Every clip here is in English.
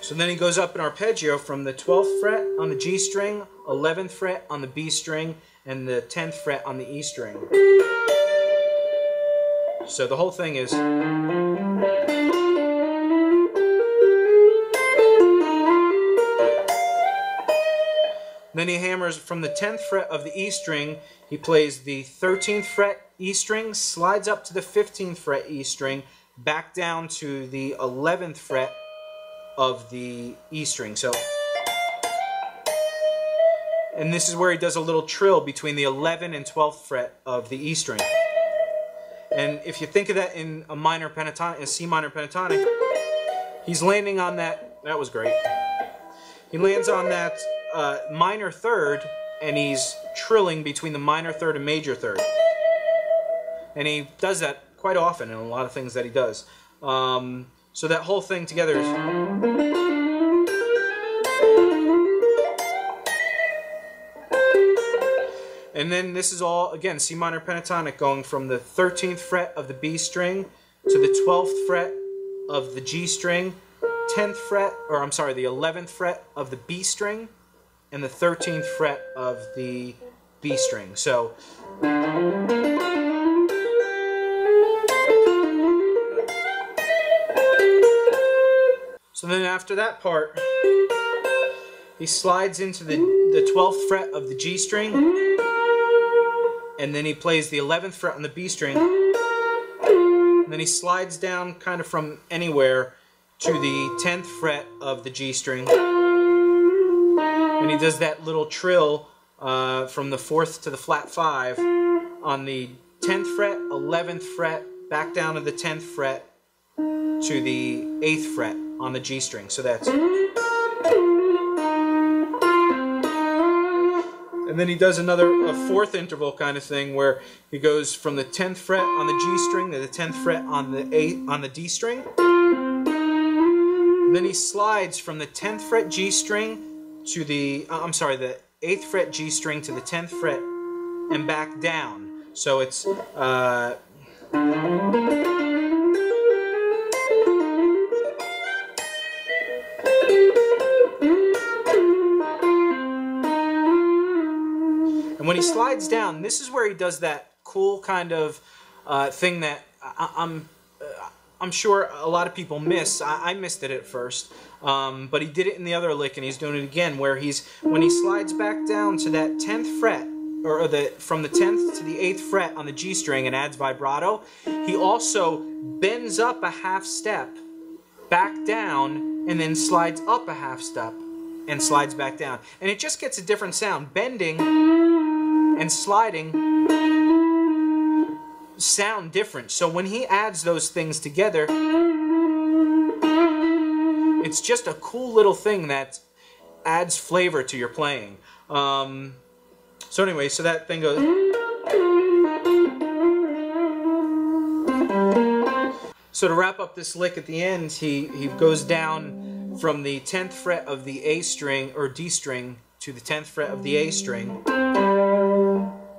So then he goes up an arpeggio from the 12th fret on the G string, 11th fret on the B string, and the 10th fret on the E string. So the whole thing is... Then he hammers from the 10th fret of the E string, he plays the 13th fret E string, slides up to the 15th fret E string, back down to the 11th fret of the E string. So, and this is where he does a little trill between the 11th and 12th fret of the E string. And if you think of that in a minor pentatonic, a C minor pentatonic, he's landing on that. That was great. He lands on that minor third, and he's trilling between the minor third and major third. And he does that quite often in a lot of things that he does. So that whole thing together is... And then this is all, again, C minor pentatonic, going from the 13th fret of the B string to the 12th fret of the G string, 10th fret, or I'm sorry, the 11th fret of the B string, and the 13th fret of the B string. So... So then after that part, he slides into the 12th fret of the G string, and then he plays the 11th fret on the B string, and then he slides down kind of from anywhere to the 10th fret of the G string, and he does that little trill from the 4th to the flat 5 on the 10th fret, 11th fret, back down to the 10th fret to the 8th fret on the G string. So that's... And then he does a fourth interval kind of thing where he goes from the 10th fret on the G string to the 10th fret on the D string. And then he slides from the 10th fret G string to the the 8th fret G string to the 10th fret and back down. So it's and when he slides down, this is where he does that cool kind of thing that I'm sure a lot of people miss. I missed it at first, but he did it in the other lick, and he's doing it again, where when he slides back down to that 10th fret, or from the 10th to the 8th fret on the G string and adds vibrato, he also bends up a half step, back down, and then slides up a half step and slides back down. And it just gets a different sound. Bending and sliding sound different. So when he adds those things together, it's just a cool little thing that adds flavor to your playing. So anyway, so that thing goes... So to wrap up this lick at the end, he goes down from the 10th fret of the A string, or D string, to the 10th fret of the A string.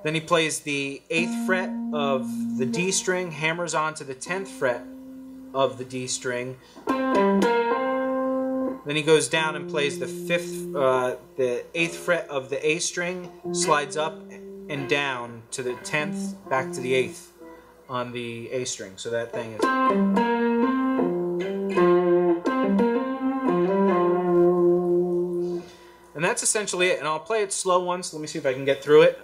Then he plays the 8th fret of the D string, hammers on to the 10th fret of the D string. Then he goes down and plays the 8th fret of the A string, slides up and down to the 10th, back to the 8th on the A string. So that thing is... And that's essentially it. And I'll play it slow once. Let me see if I can get through it.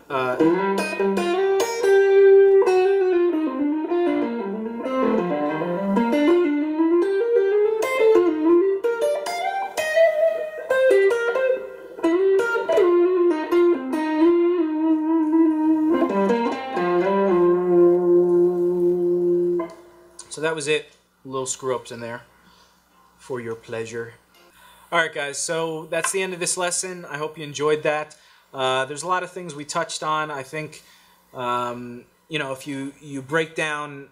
So that was it. Little screw-ups in there for your pleasure. Alright guys, so that's the end of this lesson. I hope you enjoyed that. There's a lot of things we touched on. I think, you know, if you break down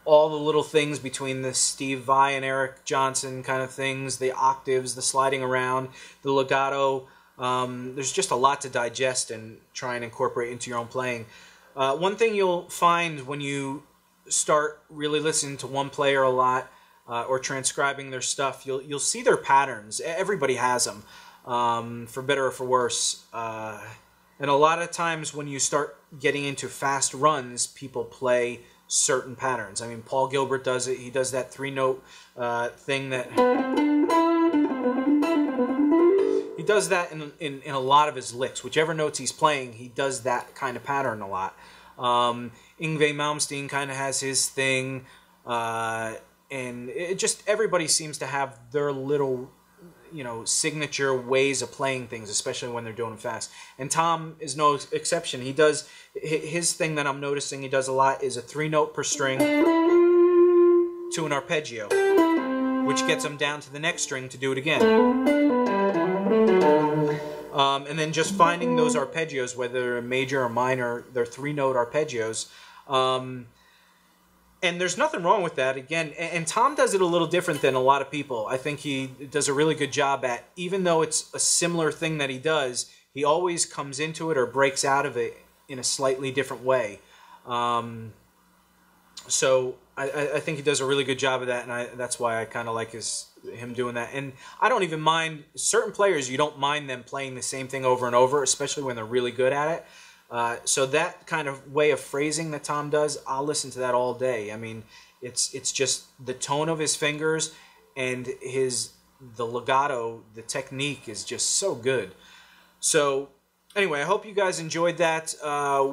all the little things between the Steve Vai and Eric Johnson kind of things, the octaves, the sliding around, the legato, there's just a lot to digest and try and incorporate into your own playing. One thing you'll find when you start really listening to one player a lot, or transcribing their stuff, you'll see their patterns. Everybody has them, for better or for worse. And a lot of times when you start getting into fast runs, people play certain patterns. I mean, Paul Gilbert does it. He does that 3-note thing that... He does that in a lot of his licks. Whichever notes he's playing, he does that kind of pattern a lot. Yngwie Malmsteen kind of has his thing. And it just, everybody seems to have their little, signature ways of playing things, especially when they're doing them fast. And Tom is no exception. He does, his thing that I'm noticing he does a lot is a 3-note per string to an arpeggio, which gets him down to the next string to do it again. And then just finding those arpeggios, whether they're major or minor, they're 3-note arpeggios. And there's nothing wrong with that, again. And Tom does it a little different than a lot of people. I think he does a really good job at, even though it's a similar thing that he does, he always comes into it or breaks out of it in a slightly different way. So I think he does a really good job of that, and that's why I kind of like him doing that. And I don't even mind, certain players, you don't mind them playing the same thing over and over, especially when they're really good at it. So that kind of way of phrasing that Tom does, I'll listen to that all day. I mean, it's just the tone of his fingers and the legato, the technique is just so good. So anyway, I hope you guys enjoyed that.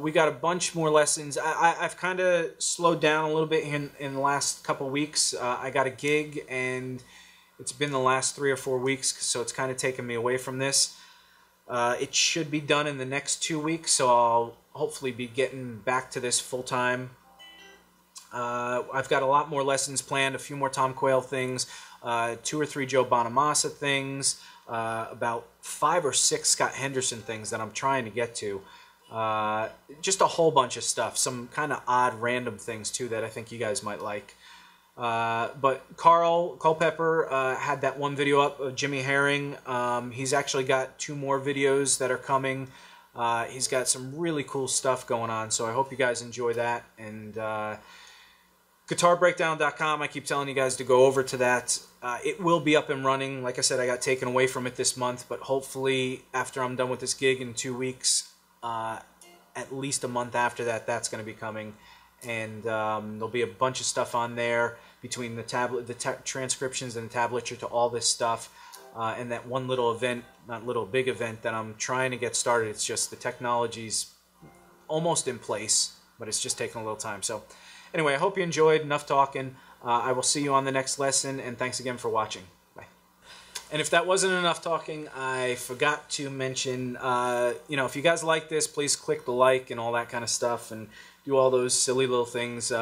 We got a bunch more lessons. I've kind of slowed down a little bit in the last couple weeks. I got a gig, and it's been the last 3 or 4 weeks, so it's kind of taken me away from this. It should be done in the next 2 weeks, so I'll hopefully be getting back to this full time. I've got a lot more lessons planned, a few more Tom Quayle things, 2 or 3 Joe Bonamassa things, about 5 or 6 Scott Henderson things that I'm trying to get to. Just a whole bunch of stuff, some kind of odd random things too that I think you guys might like. But Carl Culpepper had that one video up of Jimmy Herring. He's actually got 2 more videos that are coming. He's got some really cool stuff going on, so I hope you guys enjoy that. And GuitarBreakdown.com, I keep telling you guys to go over to that. It will be up and running. Like I said, I got taken away from it this month, but hopefully after I'm done with this gig in 2 weeks, at least a month after that, that's going to be coming. And there'll be a bunch of stuff on there between the transcriptions and the tablature to all this stuff, and that one little event, big event that I'm trying to get started. It's just the technology's almost in place, but it's just taking a little time. So anyway, I hope you enjoyed. Enough talking. I will see you on the next lesson, and thanks again for watching. Bye. And if that wasn't enough talking, I forgot to mention, if you guys like this, please click the like and all that kind of stuff, and do all those silly little things.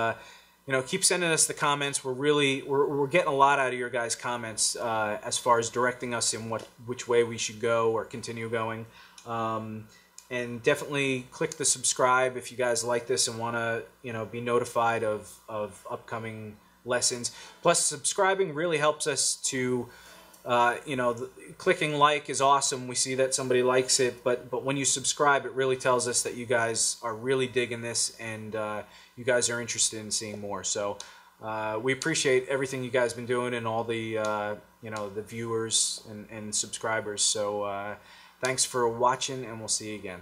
Keep sending us the comments. We're getting a lot out of your guys' comments as far as directing us in which way we should go or continue going. And definitely click the subscribe if you guys like this and want to be notified of upcoming lessons. Plus, subscribing really helps us to clicking like is awesome. We see that somebody likes it, but when you subscribe, it really tells us that you guys are really digging this, and you guys are interested in seeing more. So we appreciate everything you guys have been doing, and all the the viewers and subscribers. So thanks for watching, and we'll see you again.